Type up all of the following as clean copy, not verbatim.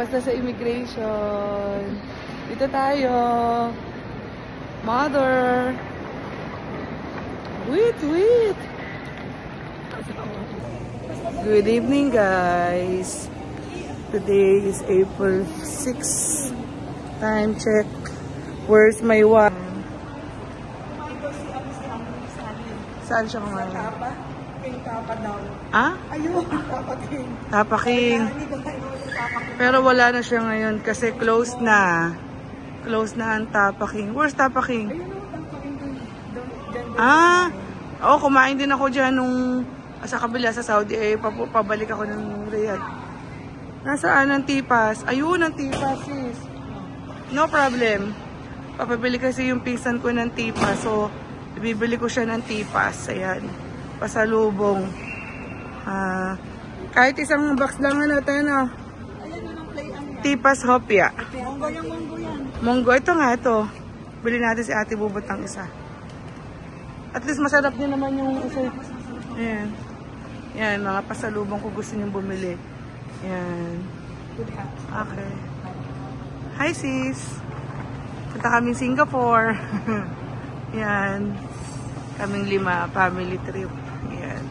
Tapos na sa immigration. Dito tayo. Mother. Wait. Good evening, guys. Today is April 6. Time check. Where's my wife? Saan siya kumain? Tapa daw. Ah? Ayun, Tapa King. Tapa King. Pero wala na siya ngayon kasi closed na. Closed na ang Tapa King. Where's Tapa King? Ayun o, Tapa King doon. Kumain din ako dyan nung sa kabila sa Saudi. Pabalik ako ng Riyadh. Nasaan ang tipas? Ayun ang tipas, sis. No problem. Papabili kasi yung pinsan ko ng tipas. So, bibili ko siya ng tipas. Ayan. Pasalubong. Kahit isang box lang natin, Ayan ang play ang yan. Tipas hopya. Monggo yan. Monggo, ito nga ito. Bili natin si Ate Bubot ng isa. At least masarap din naman yung isa. Ayan. Yan, mga pasalubong ko gusto niyong bumili. Yan. Okay. Hi sis. Punta kami Singapore. Yan. Kaming 5, family trip. Yan.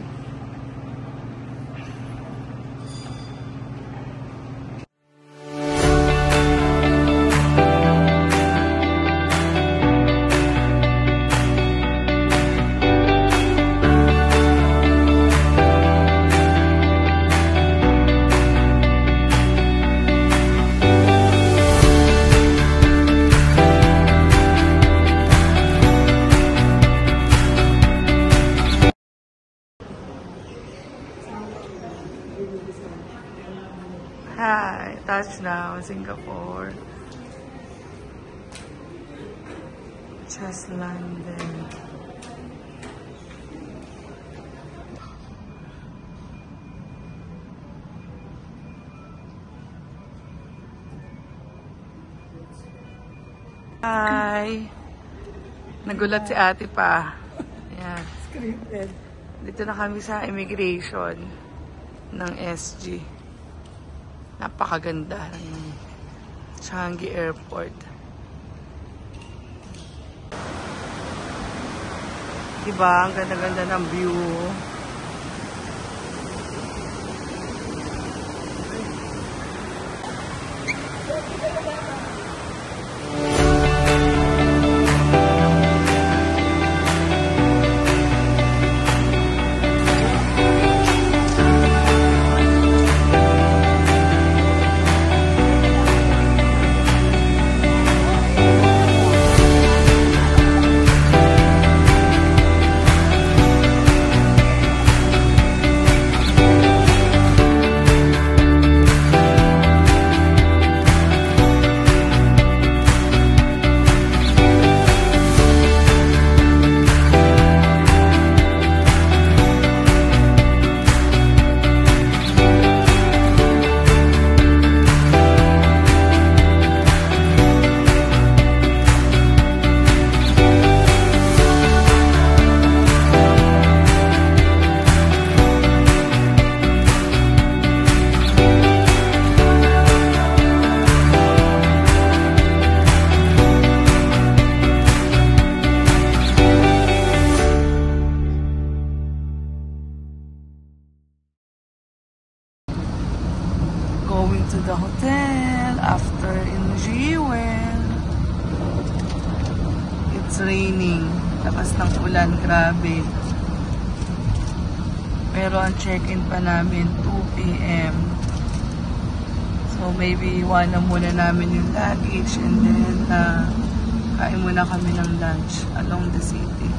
Hi, touchdown, Singapore. Just landed. Hi. Nagulat si ate pa. Ayan. Scripted. Dito na kami sa immigration ng SG. Napakaganda ng Changi Airport. Diba? Ang ganda-ganda ng view. Going to the hotel after in Jewel. It's raining. Lakas ng ulan, grabe. Pero ang check-in pa namin 2 PM. So maybe iwan na muna namin yung luggage and then kain muna kami ng lunch along the city.